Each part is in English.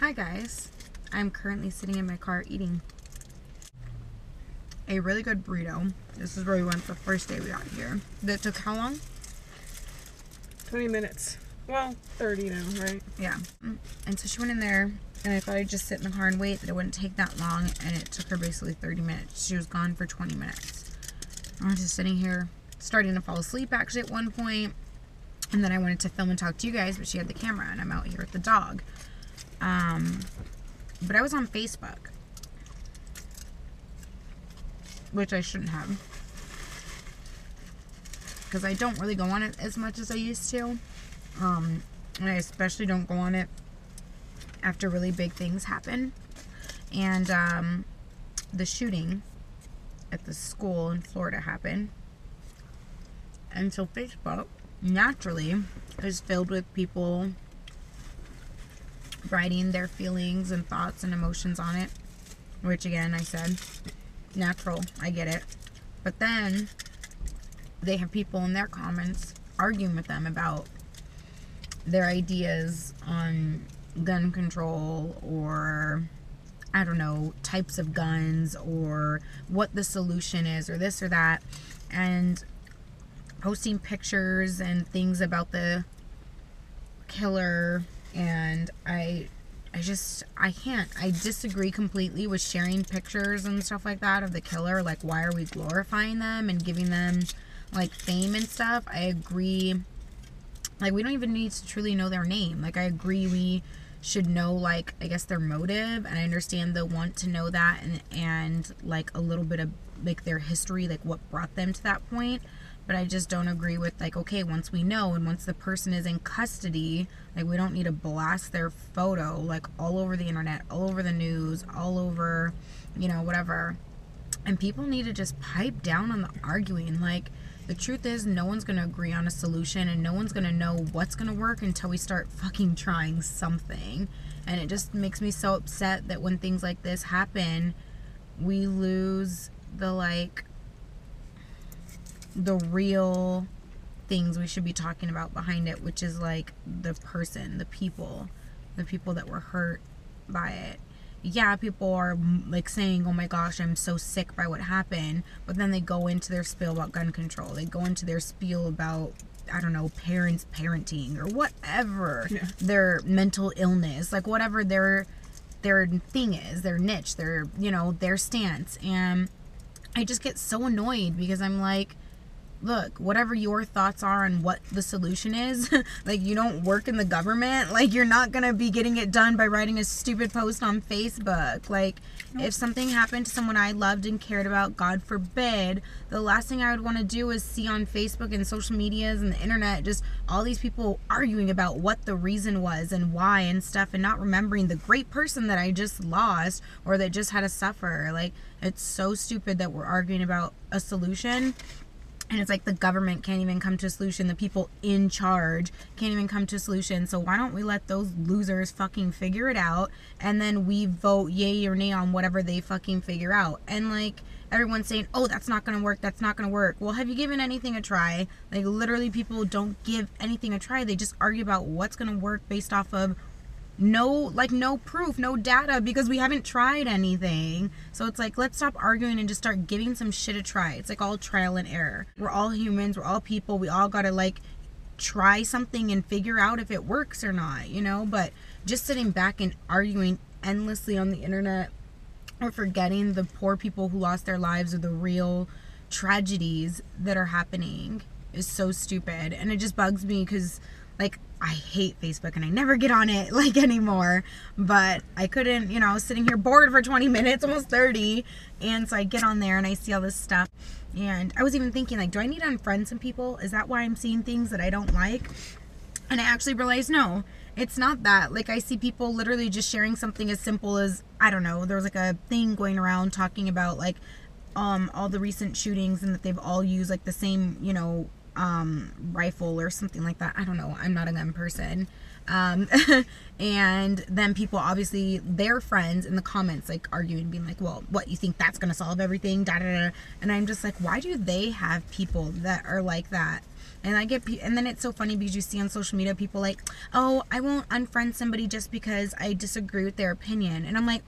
Hi guys, I'm currently sitting in my car eating a really good burrito. This is where we went the first day we got here. That took how long? 20 minutes. Well, 30 now, right? Yeah. And so she went in there, and I thought I'd just sit in the car and wait, that it wouldn't take that long, and it took her basically 30 minutes. She was gone for 20 minutes. I was just sitting here, starting to fall asleep actually at one point, and then I wanted to film and talk to you guys, but she had the camera, and I'm out here with the dog. But I was on Facebook, which I shouldn't have, because I don't really go on it as much as I used to. And I especially don't go on it after really big things happen. And the shooting at the school in Florida happened. And so Facebook, naturally, is filled with people writing their feelings and thoughts and emotions on it. Which, again, I said, natural. I get it. But then they have people in their comments arguing with them about their ideas on gun control, or I don't know, types of guns, or what the solution is, or this or that, and posting pictures and things about the killer. And I can't. I disagree completely with sharing pictures and stuff like that of the killer. Like, why are we glorifying them and giving them like fame and stuff? I agree. Like, we don't even need to truly know their name. Like, I agree we should know, like, I guess their motive, and I understand the want to know that, and like a little bit of like their history, like what brought them to that point. But I just don't agree with, like, okay, once we know and once the person is in custody, like, we don't need to blast their photo like all over the internet, all over the news, all over, you know, whatever. And people need to just pipe down on the arguing. Like, the truth is, no one's going to agree on a solution, and no one's going to know what's going to work until we start fucking trying something. And it just makes me so upset that when things like this happen, we lose the, like, the real things we should be talking about behind it, which is like the person, the people that were hurt by it. Yeah, people are like saying, oh my gosh, I'm so sick by what happened, but then they go into their spiel about gun control, they go into their spiel about, I don't know, parents parenting, or whatever, yeah, their mental illness, like whatever their thing is, their niche, their, you know, their stance. And I just get so annoyed, because I'm like, look, whatever your thoughts are on what the solution is, like, you don't work in the government. Like, you're not gonna be getting it done by writing a stupid post on Facebook. Like, nope. If something happened to someone I loved and cared about, God forbid, the last thing I would want to do is see on Facebook and social medias and the internet just all these people arguing about what the reason was and why and stuff, and not remembering the great person that I just lost or that just had to suffer. Like, it's so stupid that we're arguing about a solution. And it's like the government can't even come to a solution. The people in charge can't even come to a solution. So why don't we let those losers fucking figure it out, and then we vote yay or nay on whatever they fucking figure out. And like, everyone's saying, oh, that's not gonna work, that's not gonna work. Well, have you given anything a try? Like, literally, people don't give anything a try. They just argue about what's gonna work based off of no proof, no data, because we haven't tried anything. So it's like, let's stop arguing and just start giving some shit a try. It's like all trial and error. We're all humans, we're all people, we all gotta like try something and figure out if it works or not, you know. But just sitting back and arguing endlessly on the internet, or forgetting the poor people who lost their lives, or the real tragedies that are happening, is so stupid. And it just bugs me, because like, I hate Facebook and I never get on it like anymore, but I couldn't, you know, I was sitting here bored for 20 minutes, almost 30, and so I get on there and I see all this stuff, and I was even thinking, like, do I need to unfriend some people? Is that why I'm seeing things that I don't like? And I actually realized, no, it's not that. Like, I see people literally just sharing something as simple as, I don't know, there was like a thing going around talking about like all the recent shootings, and that they've all used like the same, you know, rifle or something like that. I don't know, I'm not a gun person. And then people, obviously their friends in the comments, like arguing, being like, well, what, you think that's gonna solve everything, da da da. And I'm just like, why do they have people that are like that? And and then it's so funny because you see on social media people like, oh, I won't unfriend somebody just because I disagree with their opinion. And I'm like,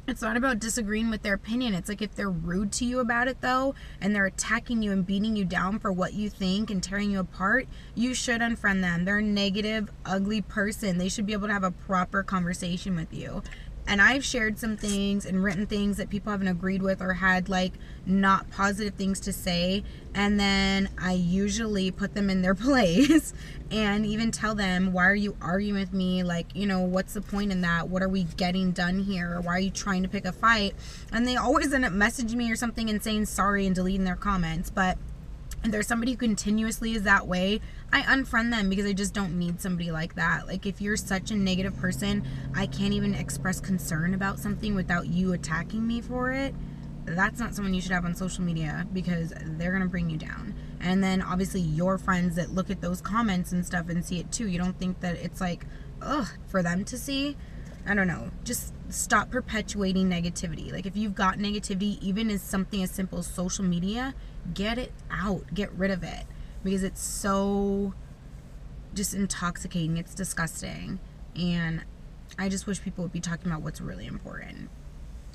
it's not about disagreeing with their opinion. It's like if they're rude to you about it though, and they're attacking you and beating you down for what you think and tearing you apart, you should unfriend them. They're a negative, ugly person. They should be able to have a proper conversation with you. And I've shared some things and written things that people haven't agreed with or had like not positive things to say. And then I usually put them in their place and even tell them, why are you arguing with me? Like, you know, what's the point in that? What are we getting done here? Why are you trying to pick a fight? And they always end up messaging me or something and saying sorry and deleting their comments. But if there's somebody who continuously is that way, I unfriend them because I just don't need somebody like that. Like, if you're such a negative person, I can't even express concern about something without you attacking me for it. That's not someone you should have on social media because they're going to bring you down. And then obviously your friends that look at those comments and stuff and see it too, you don't think that it's like, ugh, for them to see? I don't know. Just stop perpetuating negativity. Like, if you've got negativity, even as something as simple as social media, get it out. Get rid of it. Because it's so just intoxicating. It's disgusting. And I just wish people would be talking about what's really important.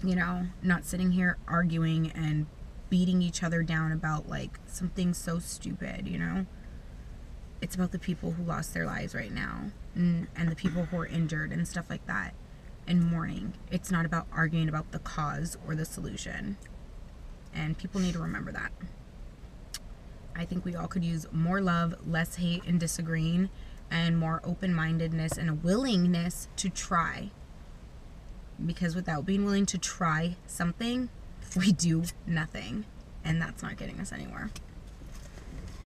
You know, not sitting here arguing and beating each other down about like something so stupid, you know? It's about the people who lost their lives right now and the people who are injured and stuff like that and mourning. It's not about arguing about the cause or the solution. And people need to remember that. I think we all could use more love, less hate and disagreeing, and more open-mindedness and a willingness to try. Because without being willing to try something, we do nothing. And that's not getting us anywhere.